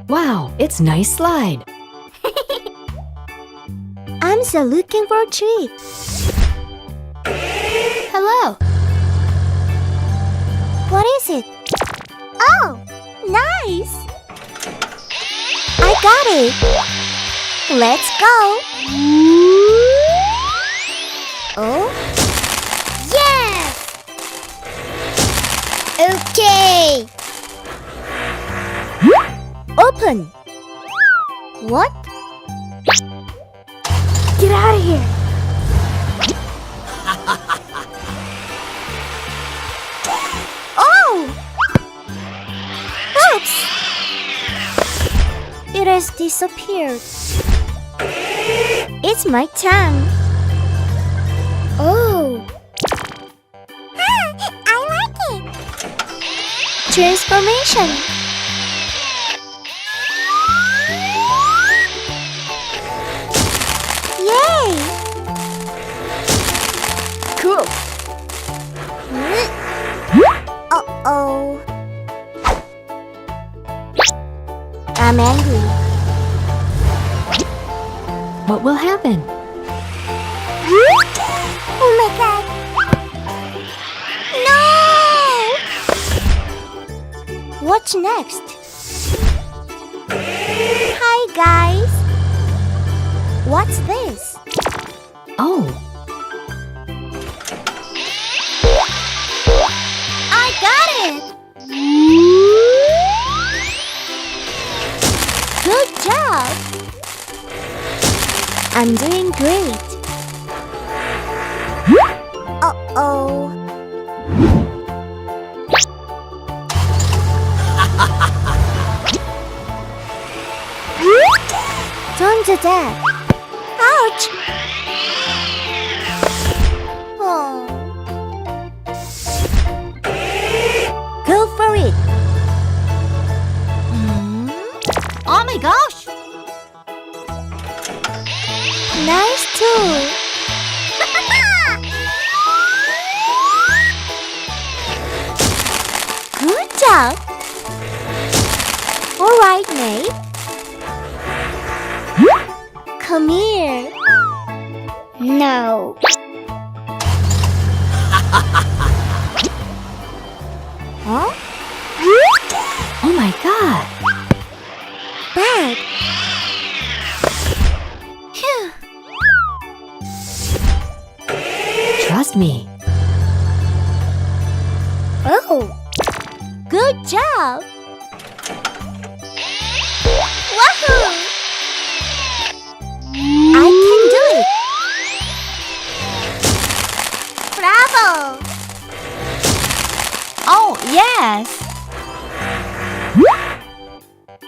Wow, it's nice slide. I'm so looking for a treat. Hello. What is it? Oh, nice. I got it. Let's go. Oh, yes. Okay. Open. What? Get out of here. Oh! Oops! It has disappeared. It's my turn. Oh! I like it. Transformation. Yay! Cool. Uh-oh. I'm angry. What will happen? Oh my god. No! What's next? Hi guys. What's this? Oh, I got it! Good job! I'm doing great. Uh-oh. Don't do that. Ouch! Oh. Go for it. Oh my gosh! Nice tool. Good job. All right, mate. Come here. No. Huh? oh my God. Bad. Phew. Trust me. Oh. Good job. Wahoo! I can do it. Bravo! Oh, yes.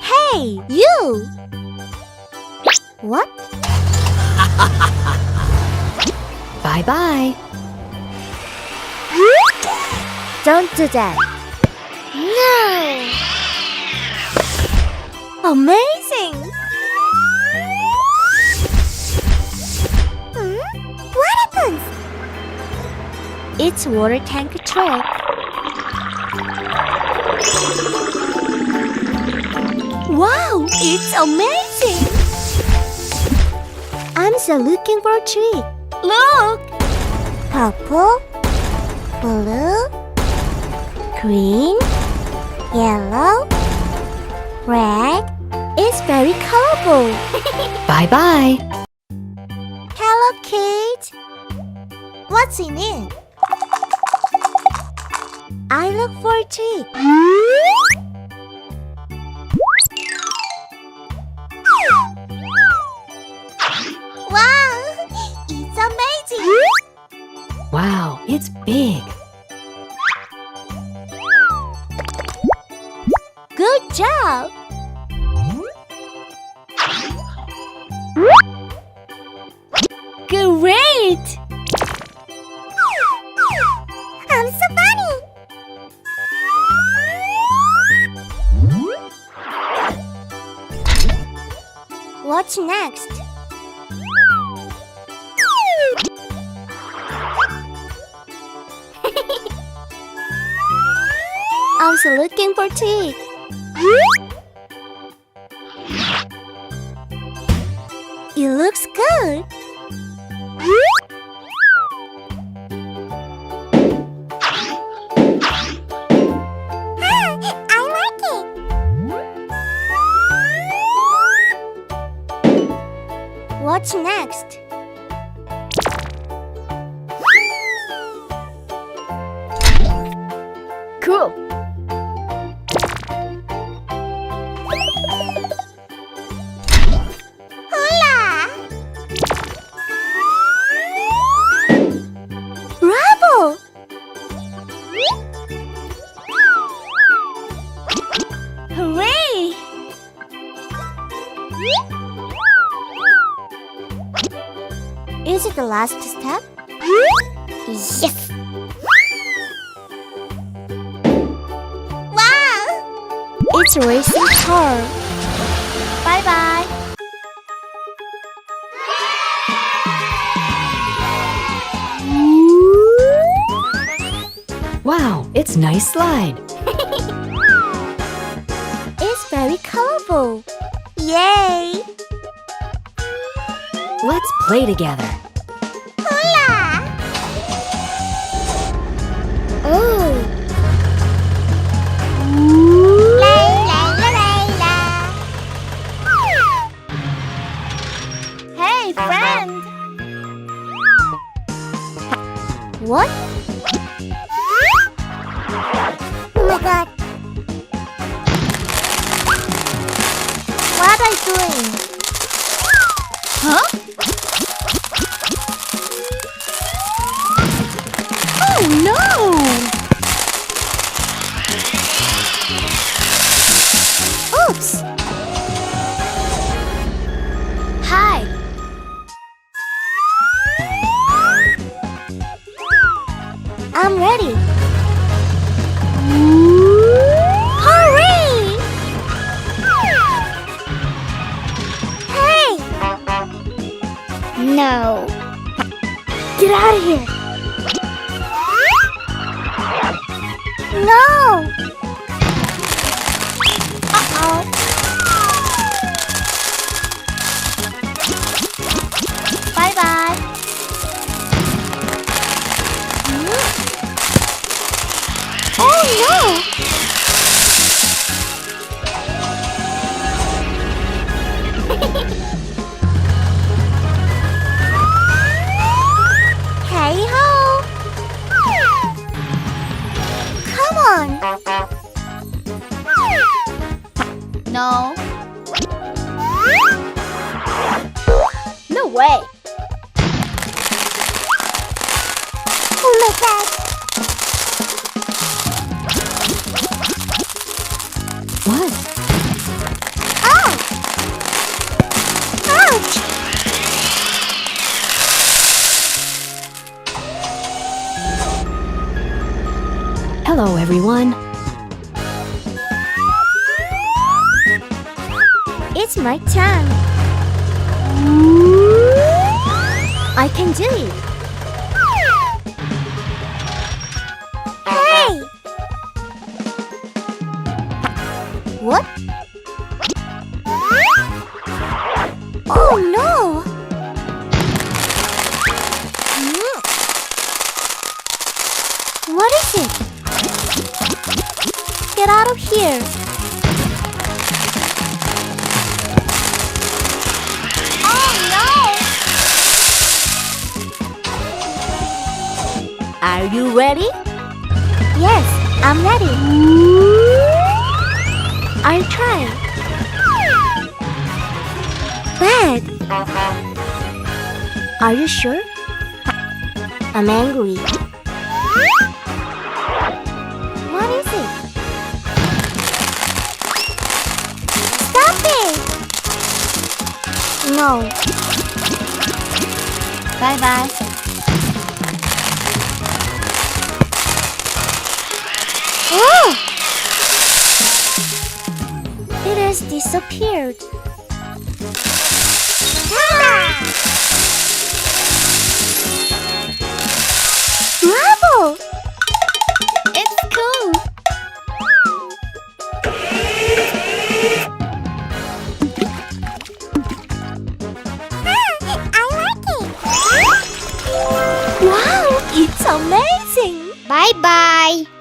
Hey, you! What? Bye-bye. Don't do that. No! Amazing! What happens? It's water tank truck. Wow, it's amazing! I'm so looking for a tree. Look! Purple, blue, green, yellow, red. It's very colorful. Bye-bye. Hello, kids. What's in it? I look for a tree. Wow, it's amazing. Wow, it's big. Good job. Great. I'm so funny. What's next? I'm so looking for teeth. Looks good. I like it. What's next? Cool. Hola! Bravo! Hooray! Is it the last step? Yes! Wow! It's a racing car. Bye-bye. Wow, it's nice slide. It's very colorful. Yay! Let's play together. Hola! Oh! La la la la la. Hey, friend! What? Oh my god! What are you doing? Huh? Oh no! Oops! Hi! I'm ready! Hurry! Hey! No! Get out of here! No! Uh-oh! Bye-bye! Oh no! Hey ho! Come on! No. No way! Oh my god! What? Oh! Ouch! Hello, everyone. It's my turn. I can do it. Hey! What? Oh no! What is it? Get out of here! Oh no! Are you ready? Yes, I'm ready. I'll try. Bad. Are you sure? I'm angry. What is it? Stop it! No. Bye-bye. Oh! It has disappeared. Bravo! It's cool. amazing! Bye-bye.